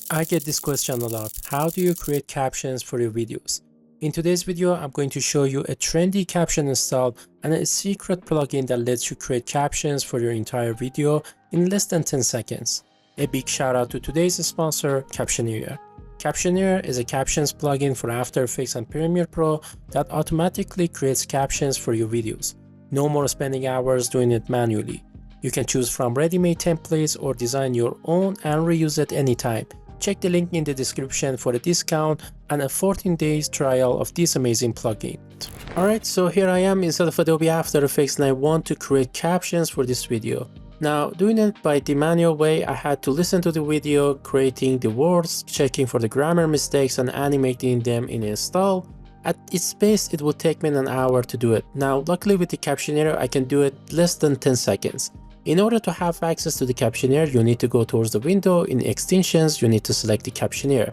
I get this question a lot. How do you create captions for your videos? In today's video, I'm going to show you a trendy caption install and a secret plugin that lets you create captions for your entire video in less than 10 seconds. A big shout out to today's sponsor, Captioneer. Captioneer is a captions plugin for After Effects and Premiere Pro that automatically creates captions for your videos. No more spending hours doing it manually. You can choose from ready-made templates or design your own and reuse it anytime. Check the link in the description for a discount and a 14 days trial of this amazing plugin. Alright, so here I am inside of Adobe After Effects and I want to create captions for this video. Now, doing it by the manual way, I had to listen to the video, creating the words, checking for the grammar mistakes and animating them in install. At its base, it would take me an hour to do it. Now, luckily with the Captioneer, I can do it less than 10 seconds. In order to have access to the Captioneer, you need to go towards the window. In extensions, you need to select the Captioneer.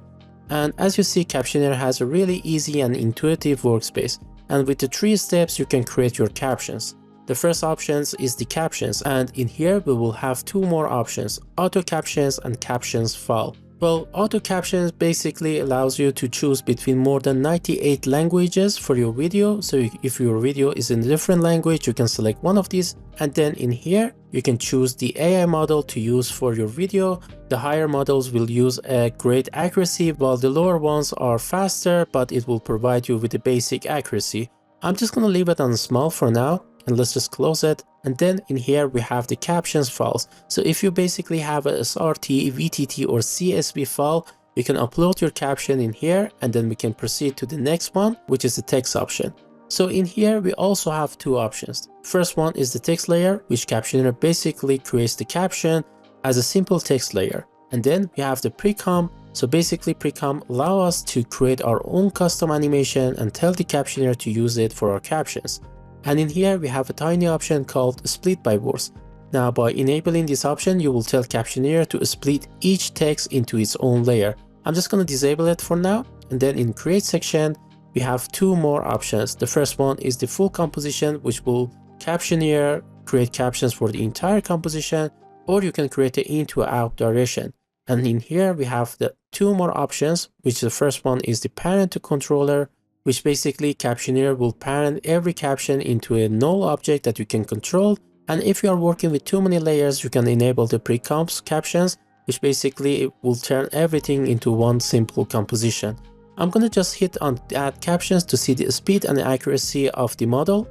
And as you see, Captioneer has a really easy and intuitive workspace. And with the 3 steps, you can create your captions. The first option is the captions, and in here we will have 2 more options, auto captions and captions file. Well, auto captions basically allows you to choose between more than 98 languages for your video. So if your video is in a different language, you can select one of these, and then in here you can choose the AI model to use for your video. The higher models will use a great accuracy, while the lower ones are faster, but it will provide you with a basic accuracy. I'm just gonna leave it on small for now, and let's just close it. And then in here we have the captions files. So if you basically have a SRT, VTT or CSV file, you can upload your caption in here, and then we can proceed to the next one, which is the text option. So in here we also have 2 options. First one is the text layer, which Captioneer basically creates the caption as a simple text layer. And then we have the pre-com. So basically pre-com allow us to create our own custom animation and tell the Captioneer to use it for our captions. And in here we have a tiny option called split by words. Now by enabling this option, you will tell Captioneer to split each text into its own layer. I'm just going to disable it for now. And then in create section, we have 2 more options. The first one is the full composition, which will Captioneer create captions for the entire composition, or you can create it into an out duration. And in here we have the 2 more options, which the first one is the parent to controller, which basically Captioneer will parent every caption into a null object that you can control. And if you are working with too many layers, you can enable the pre-comp captions, which basically it will turn everything into one simple composition. I'm gonna just hit on add captions to see the speed and the accuracy of the model.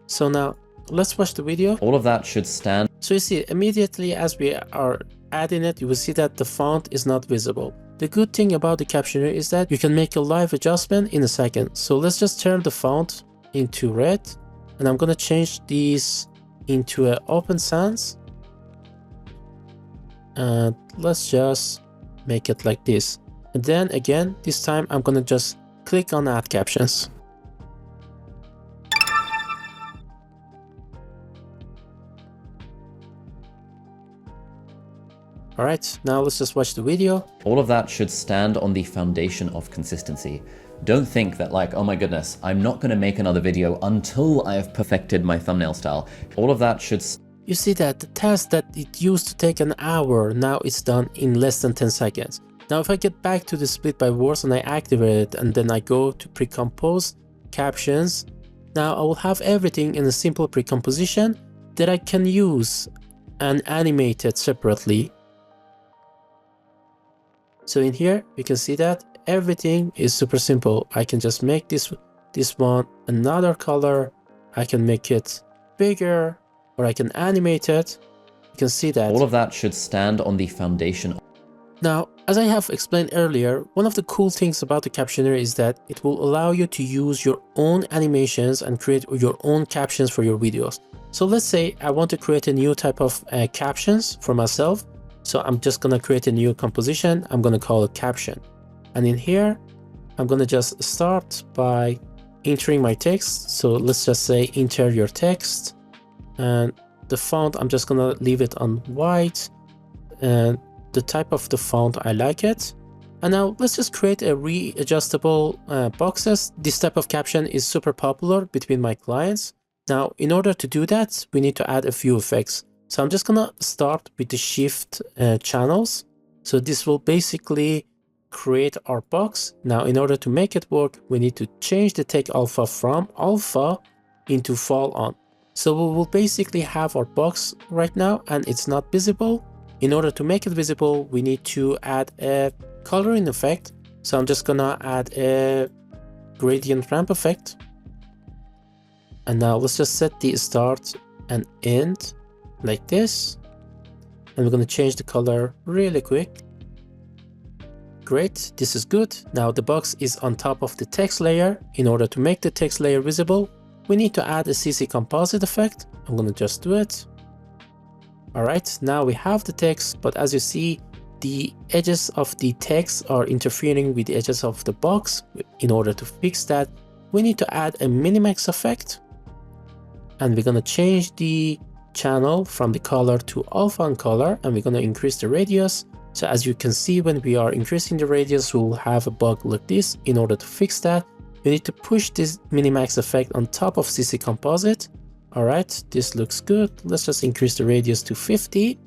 So now let's watch the video. All of that should stand. So you see, immediately as we are adding it, you will see that the font is not visible. The good thing about the Captioneer is that you can make a live adjustment in a second. So let's just turn the font into red, and I'm gonna change these into an open sans. And let's just make it like this. And then again, this time I'm gonna just click on add captions. Alright, now let's just watch the video. All of that should stand on the foundation of consistency. Don't think that like, oh my goodness, I'm not going to make another video until I have perfected my thumbnail style. All of that should... You see that the task that it used to take an hour, now it's done in less than 10 seconds. Now if I get back to the split by words and I activate it, and then I go to pre-compose captions, now I will have everything in a simple pre-composition that I can use and animate it separately. So in here, you can see that everything is super simple. I can just make this one another color. I can make it bigger, or I can animate it. You can see that. All of that should stand on the foundation. Now, as I have explained earlier, one of the cool things about the Captioneer is that it will allow you to use your own animations and create your own captions for your videos. So let's say I want to create a new type of captions for myself. So I'm just gonna create a new composition. I'm gonna call it caption. And in here, I'm gonna just start by entering my text. So let's just say enter your text. And the font, I'm just gonna leave it on white. And the type of the font, I like it. And now let's just create a readjustable boxes. This type of caption is super popular between my clients. Now, in order to do that, we need to add a few effects. So I'm just gonna start with the shift channels. So this will basically create our box. Now, in order to make it work, we need to change the take alpha from alpha into fall on. So we will basically have our box right now and it's not visible. In order to make it visible, we need to add a coloring effect. So I'm just gonna add a gradient ramp effect. And now let's just set the start and end like this. And we're gonna change the color really quick. Great, this is good. Now the box is on top of the text layer. In order to make the text layer visible, we need to add a CC composite effect. I'm gonna just do it. All right, now we have the text, but as you see, the edges of the text are interfering with the edges of the box. In order to fix that, we need to add a minimax effect. And we're gonna change the channel from the color to alpha on color, and we're gonna increase the radius. So as you can see, when we are increasing the radius, we will have a bug like this. In order to fix that, you need to push this minimax effect on top of CC composite. All right, this looks good. Let's just increase the radius to 50.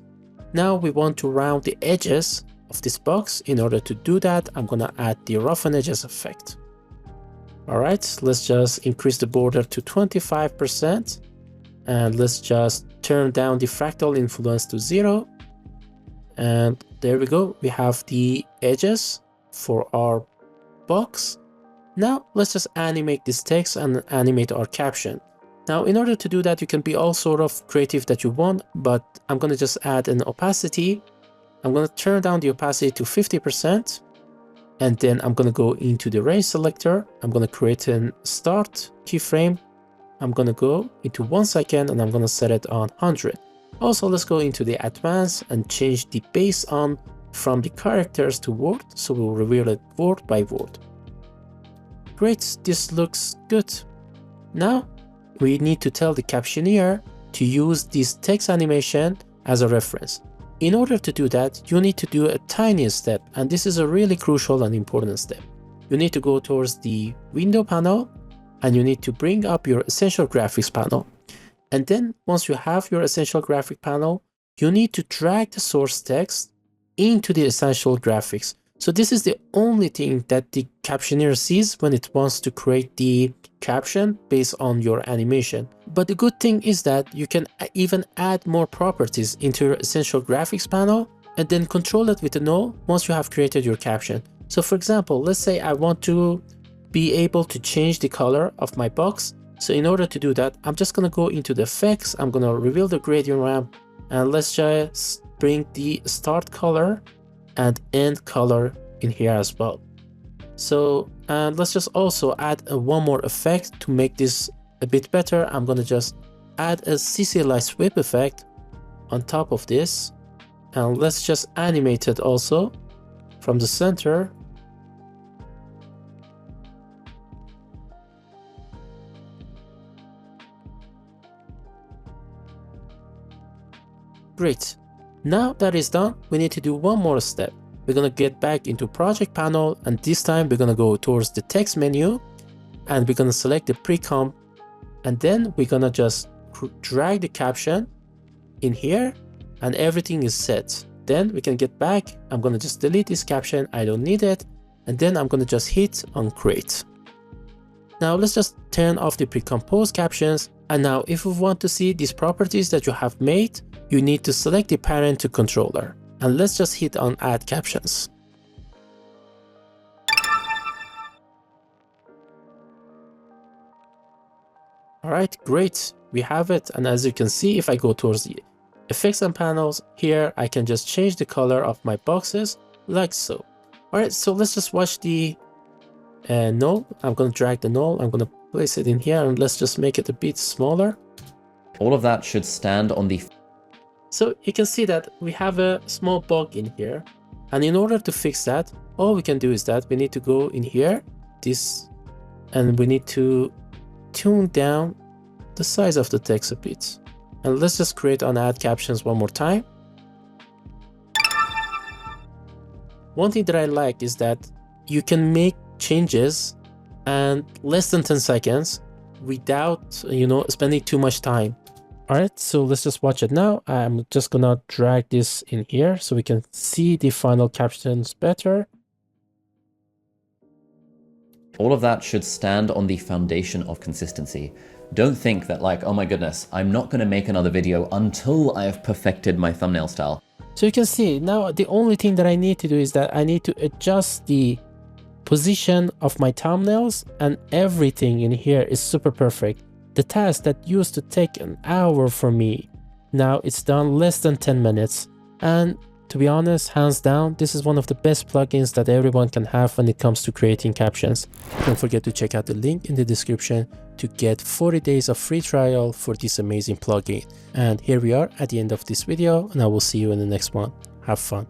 Now we want to round the edges of this box. In order to do that, I'm gonna add the roughen edges effect. All right, let's just increase the border to 25%. And let's just turn down the fractal influence to 0. And there we go. We have the edges for our box. Now let's just animate this text and animate our caption. Now, in order to do that, you can be all sort of creative that you want, but I'm going to just add an opacity. I'm going to turn down the opacity to 50%. And then I'm going to go into the range selector. I'm going to create a start keyframe. I'm going to go into 1 second and I'm going to set it on 100. Also, let's go into the advanced and change the base on from the characters to word. So we'll reveal it word by word. Great, this looks good. Now we need to tell the captioneer to use this text animation as a reference. In order to do that, you need to do a tiny step, and this is a really crucial and important step. You need to go towards the window panel and you need to bring up your essential graphics panel. And then once you have your essential graphic panel, you need to drag the source text into the essential graphics. So this is the only thing that the captioneer sees when it wants to create the caption based on your animation. But the good thing is that you can even add more properties into your essential graphics panel and then control it with a null once you have created your caption. So for example, let's say I want to be able to change the color of my box. So in order to do that, I'm just going to go into the effects. I'm going to reveal the gradient ramp and let's just bring the start color and end color in here as well. So, and let's just also add one more effect to make this a bit better. I'm going to just add a CC light sweep effect on top of this. And let's just animate it also from the center. Great. Now that is done, we need to do one more step. We're going to get back into project panel, and this time we're going to go towards the text menu and we're going to select the pre-comp, and then we're going to just drag the caption in here and everything is set. Then we can get back. I'm going to just delete this caption. I don't need it. And then I'm going to just hit on create. Now let's just turn off the pre-composed captions. And now if we want to see these properties that you have made, you need to select the parent to controller. And let's just hit on add captions. All right, great. We have it. And as you can see, if I go towards the effects and panels here, I can just change the color of my boxes like so. All right, so let's just watch the null. I'm going to drag the null. I'm going to place it in here and let's just make it a bit smaller. All of that should stand on the... So you can see that we have a small bug in here. And in order to fix that, all we can do is that we need to go in here, and we need to tune down the size of the text a bit. And let's just create on add captions one more time. One thing that I like is that you can make changes and less than 10 seconds without, spending too much time. All right, so let's just watch it now. I'm just gonna drag this in here so we can see the final captions better. All of that should stand on the foundation of consistency. Don't think that like, oh my goodness, I'm not going to make another video until I have perfected my thumbnail style. So you can see now the only thing that I need to do is that I need to adjust the position of my thumbnails, and everything in here is super perfect. The task that used to take an hour for me, now it's done less than 10 minutes. And to be honest, hands down, this is one of the best plugins that everyone can have when it comes to creating captions. Don't forget to check out the link in the description to get 40 days of free trial for this amazing plugin. And here we are at the end of this video, and I will see you in the next one. Have fun.